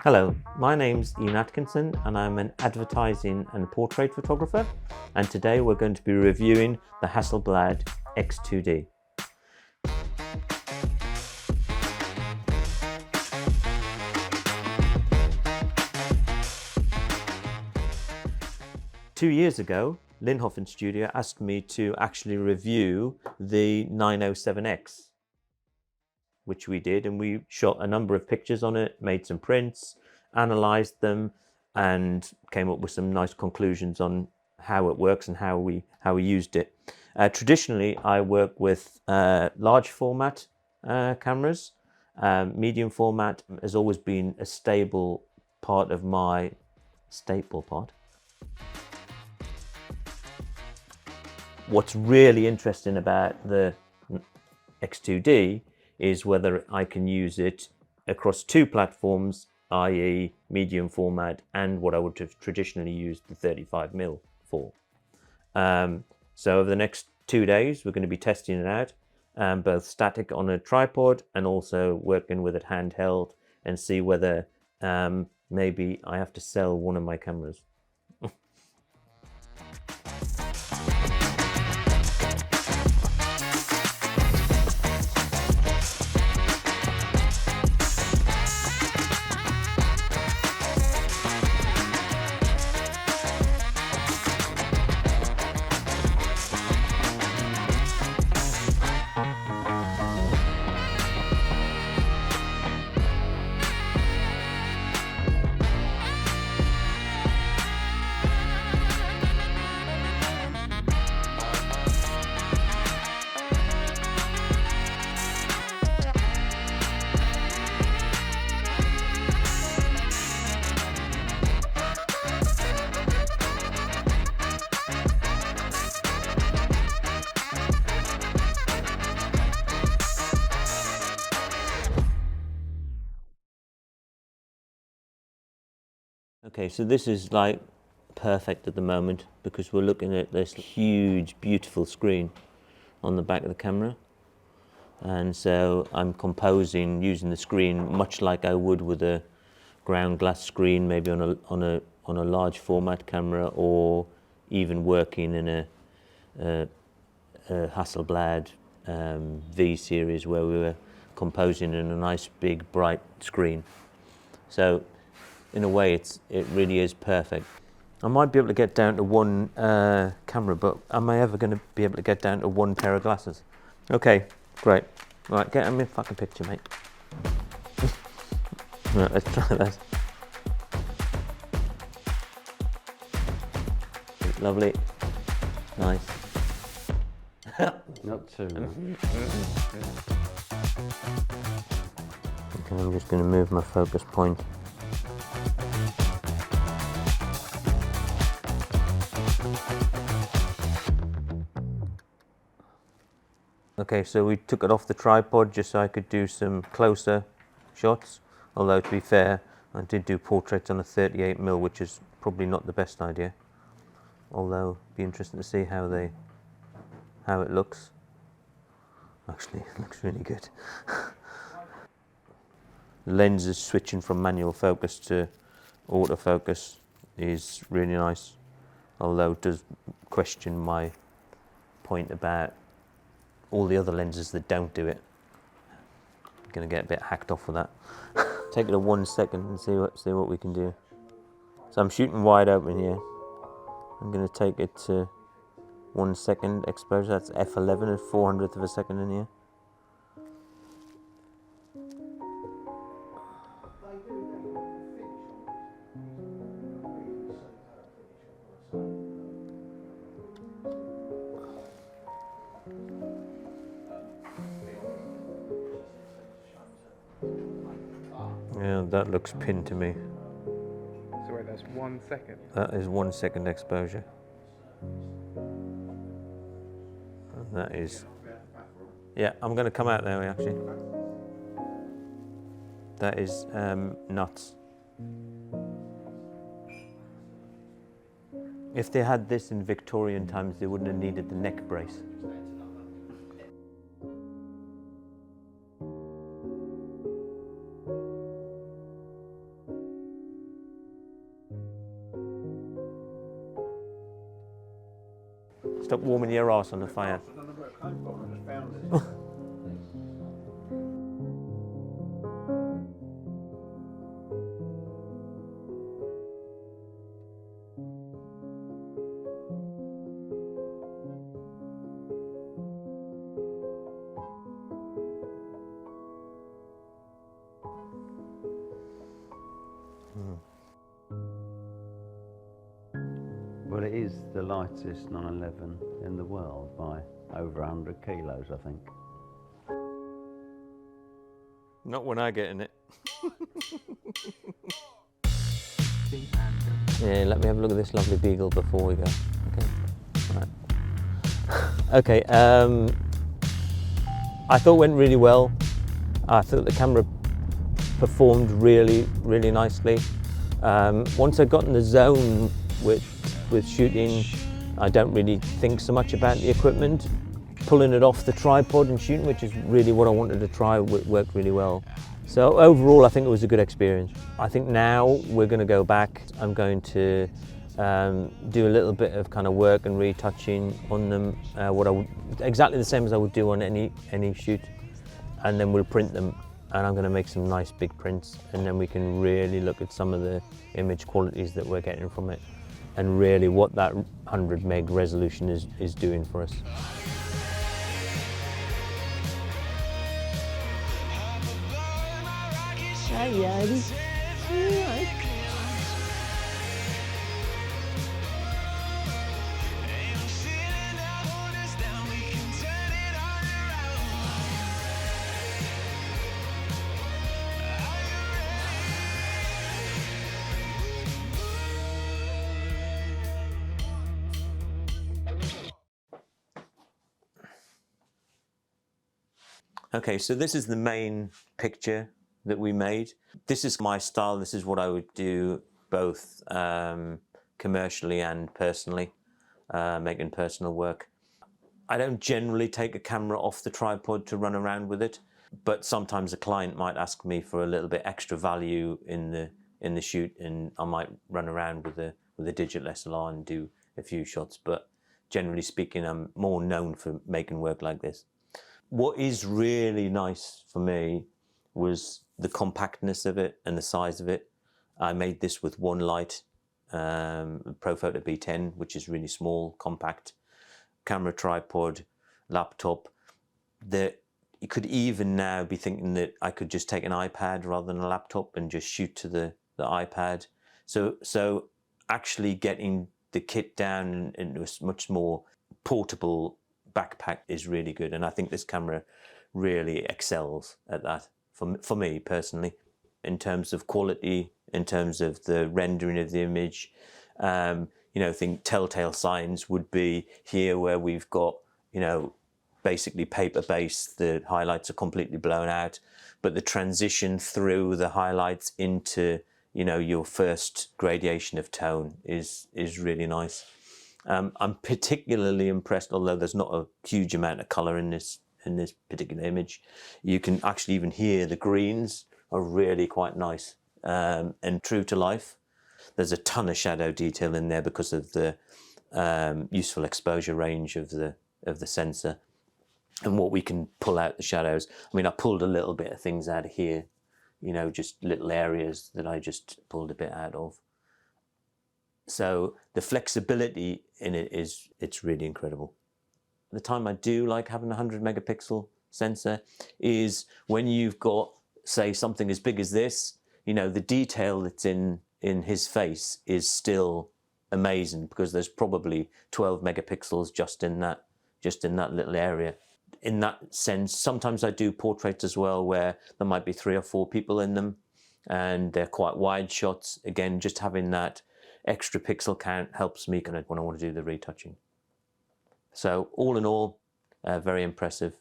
Hello, my name's Atkinson and I'm an advertising and portrait photographer, and today we're going to be reviewing the Hasselblad X2D. Two years ago, Linhof Studio asked me to actually review the 907X, which we did, and we shot a number of pictures on it, made some prints, analyzed them, and came up with some nice conclusions on how it works and how we used it. Traditionally, I work with large format cameras. Medium format has always been a staple part of my What's really interesting about the X2D is whether I can use it across two platforms, i.e. medium format and what I would have traditionally used the 35mm for. So over the next 2 days, we're going to be testing it out, both static on a tripod and also working with it handheld, and see whether maybe I have to sell one of my cameras. Okay, so this is like perfect at the moment because we're looking at this huge, beautiful screen on the back of the camera. And so I'm composing using the screen much like I would with a ground glass screen, maybe on a large format camera, or even working in a Hasselblad V series where we were composing in a nice big bright screen. So in a way, it really is perfect. I might be able to get down to one camera, but am I ever going to be able to get down to one pair of glasses? Okay, great. Right, get me a fucking picture, mate. Right, let's try that. Lovely. Nice. Not too much. Okay, I'm just going to move my focus point. Okay, so we took it off the tripod just so I could do some closer shots, although to be fair, I did do portraits on a 38mm, which is probably not the best idea, although it'd be interesting to see how it looks. Actually, it looks really good. The lens is switching from manual focus to autofocus is really nice, although it does question my point about all the other lenses that don't do it. I'm going to get a bit hacked off with that. Take it to 1 second and see what we can do. So I'm shooting wide open here. I'm going to take it to 1 second exposure. That's f11 at 400th of a second in here. Yeah, that looks pinned to me. So wait, that's 1 second? That is 1 second exposure. And that is... Yeah, I'm going to come out there actually. That is nuts. If they had this in Victorian times, they wouldn't have needed the neck brace. Stop warming your arse on the fire. Well, it is the lightest 911 in the world by over 100 kilos, I think. Not when I get in it. Yeah, let me have a look at this lovely beagle before we go. Okay, right. Okay, I thought it went really well. I thought the camera performed really, really nicely. Once I got in the zone with shooting, I don't really think so much about the equipment. Pulling it off the tripod and shooting, which is really what I wanted to try, worked really well. So overall, I think it was a good experience. I think now we're going to go back. I'm going to do a little bit of kind of work and retouching on them, exactly the same as I would do on any shoot, and then we'll print them. And I'm going to make some nice big prints, and then we can really look at some of the image qualities that we're getting from it, and really what that 100 meg resolution is doing for us. Okay, so this is the main picture that we made. This is my style. This is what I would do both commercially and personally, making personal work. I don't generally take a camera off the tripod to run around with it, but sometimes a client might ask me for a little bit extra value in the shoot, and I might run around with a digital SLR and do a few shots. But generally speaking, I'm more known for making work like this. What is really nice for me was the compactness of it and the size of it. I made this with one light, Profoto B10, which is really small, compact, camera, tripod, laptop. You could even now be thinking that I could just take an iPad rather than a laptop and just shoot to the iPad. So actually getting the kit down into a much more portable backpack is really good, and I think this camera really excels at that for me personally, in terms of quality, in terms of the rendering of the image. You know, I think telltale signs would be here where we've got, you know, basically paper base, the highlights are completely blown out, but the transition through the highlights into, you know, your first gradation of tone is really nice. I'm particularly impressed, although there's not a huge amount of colour in this particular image. You can actually even hear the greens are really quite nice and true to life. There's a ton of shadow detail in there because of the useful exposure range of the sensor and what we can pull out the shadows. I mean, I pulled a little bit of things out of here, you know, just little areas that I just pulled a bit out of. So the flexibility in it it's really incredible. The time I do like having a 100 megapixel sensor is when you've got, say, something as big as this, you know, the detail that's in his face is still amazing because there's probably 12 megapixels just in that little area. In that sense, sometimes I do portraits as well where there might be 3 or 4 people in them and they're quite wide shots. Again, just having that extra pixel count helps me kind of when I want to do the retouching. So all in all, very impressive.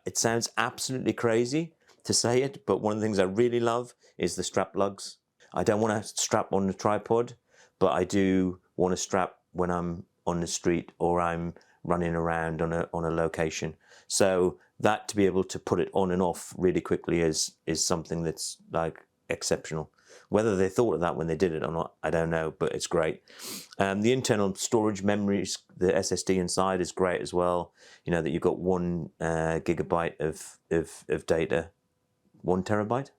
It sounds absolutely crazy to say it, but one of the things I really love is the strap lugs. I don't want to strap on the tripod, but I do want to strap when I'm on the street or I'm running around on a location. So that to be able to put it on and off really quickly is something that's like exceptional. Whether they thought of that when they did it or not, I don't know, but it's great. The internal storage memories, the SSD inside is great as well. You know that you've got 1 gigabyte of data, 1 terabyte.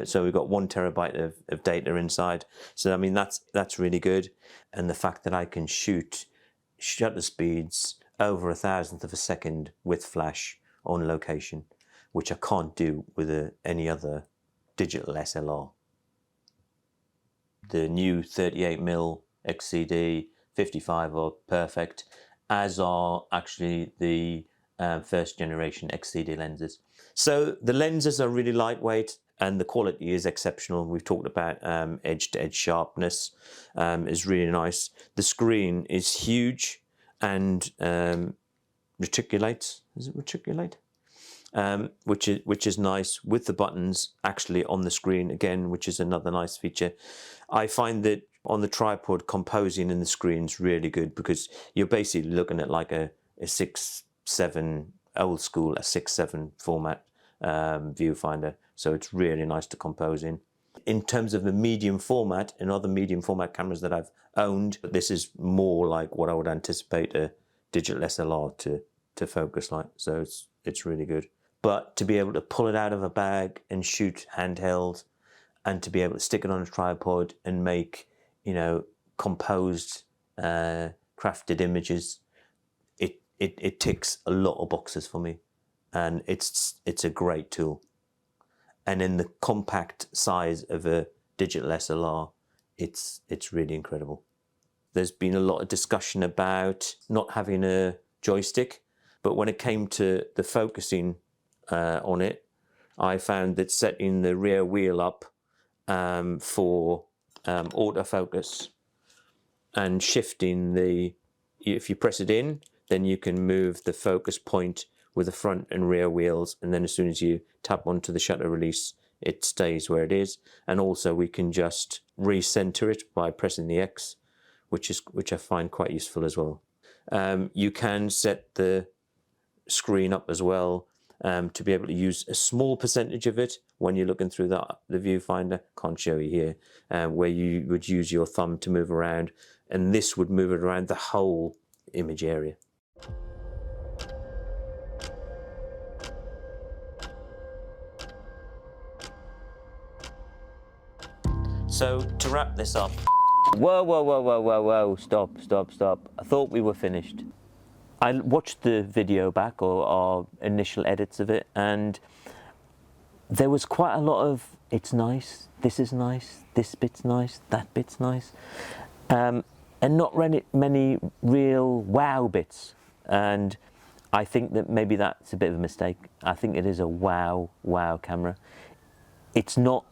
So we've got 1 terabyte of data inside. So I mean that's really good. And the fact that I can shoot shutter speeds over 1,000th of a second with flash on location, which I can't do with any other digital SLR. The new 38mm XCD 55 are perfect, as are actually the first generation XCD lenses. So the lenses are really lightweight and the quality is exceptional. We've talked about edge-to-edge sharpness is really nice. The screen is huge and reticulates. Is it reticulate? Which is nice, with the buttons actually on the screen again, which is another nice feature. I find that on the tripod, composing in the screen is really good because you're basically looking at like a 6:7 old school, a 6:7 format viewfinder. So it's really nice to compose in. In terms of the medium format and other medium format cameras that I've owned, this is more like what I would anticipate a digital SLR to focus like. So it's really good. But to be able to pull it out of a bag and shoot handheld, and to be able to stick it on a tripod and make, you know, composed, crafted images, it ticks a lot of boxes for me, and it's a great tool. And in the compact size of a digital SLR, it's really incredible. There's been a lot of discussion about not having a joystick, but when it came to the focusing on it, I found that setting the rear wheel up for autofocus and shifting if you press it in, then you can move the focus point with the front and rear wheels, and then as soon as you tap onto the shutter release, it stays where it is. And also we can just recenter it by pressing the X, which I find quite useful as well. You can set the screen up as well to be able to use a small percentage of it when you're looking through the viewfinder. Can't show you here, where you would use your thumb to move around, and this would move it around the whole image area. So to wrap this up, whoa, stop. I thought we were finished. I watched the video back, or our initial edits of it, and there was quite a lot of, it's nice, this is nice, this bit's nice, that bit's nice, and not many real wow bits. And I think that maybe that's a bit of a mistake. I think it is a wow camera. It's not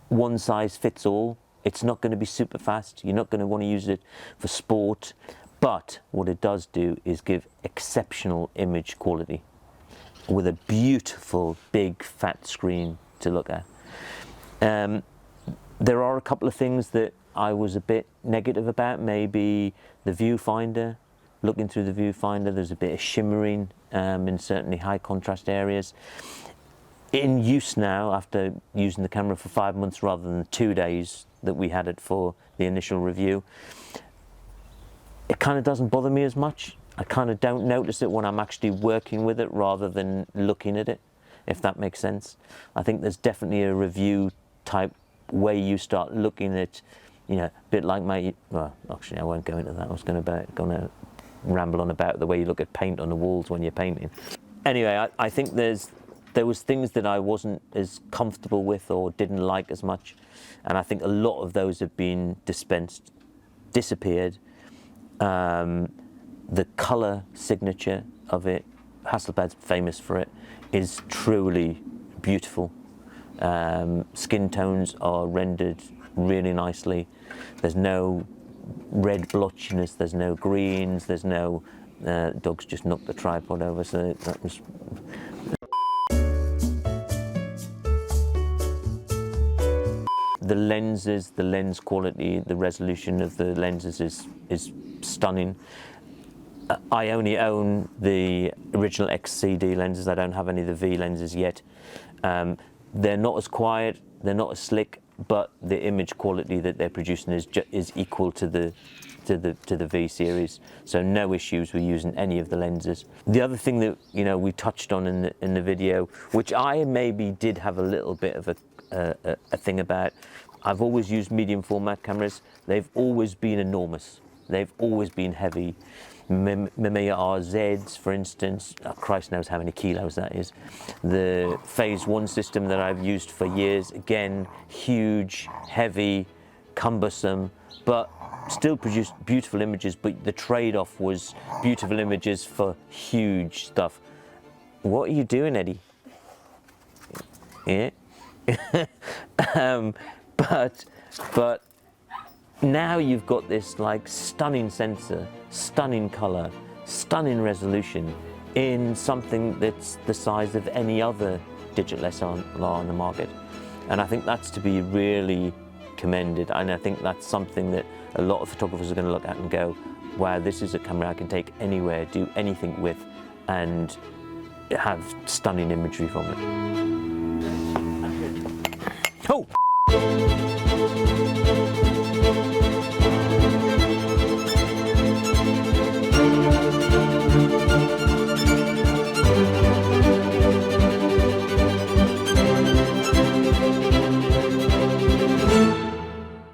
one size fits all. It's not going to be super fast. You're not going to want to use it for sport. But what it does do is give exceptional image quality with a beautiful big fat screen to look at. There are a couple of things that I was a bit negative about. Maybe the viewfinder, looking through the viewfinder, there's a bit of shimmering in certainly high contrast areas. In use now, after using the camera for 5 months rather than 2 days that we had it for the initial review, it kind of doesn't bother me as much. I kind of don't notice it when I'm actually working with it rather than looking at it, if that makes sense. I think there's definitely a review type way you start looking at, you know, a bit like well, actually I won't go into that. I was going to ramble on about the way you look at paint on the walls when you're painting. Anyway, I think there was things that I wasn't as comfortable with or didn't like as much, and I think a lot of those have been disappeared. The color signature of it, Hasselblad's famous for it, is truly beautiful. Skin tones are rendered really nicely. There's no red blotchiness, there's no greens, there's no dogs just knocked the tripod over, so that was. The lenses, the lens quality, the resolution of the lenses is stunning. I only own the original XCD lenses. I don't have any of the V lenses yet. They're not as quiet, they're not as slick, but the image quality that they're producing is equal to the V series. So no issues with using any of the lenses. The other thing that we touched on in the video, which I maybe did have a little bit of a thing about. I've always used medium format cameras. They've always been enormous. They've always been heavy. Mamiya RZs, for instance, Christ knows how many kilos that is. The Phase 1 system that I've used for years, again, huge, heavy, cumbersome, but still produced beautiful images, but the trade-off was beautiful images for huge stuff. What are you doing, Eddie? Yeah? But now you've got this like stunning sensor, stunning color, stunning resolution in something that's the size of any other digital SLR on the market. And I think that's to be really commended. And I think that's something that a lot of photographers are going to look at and go, wow, this is a camera I can take anywhere, do anything with, and have stunning imagery from it. Oh!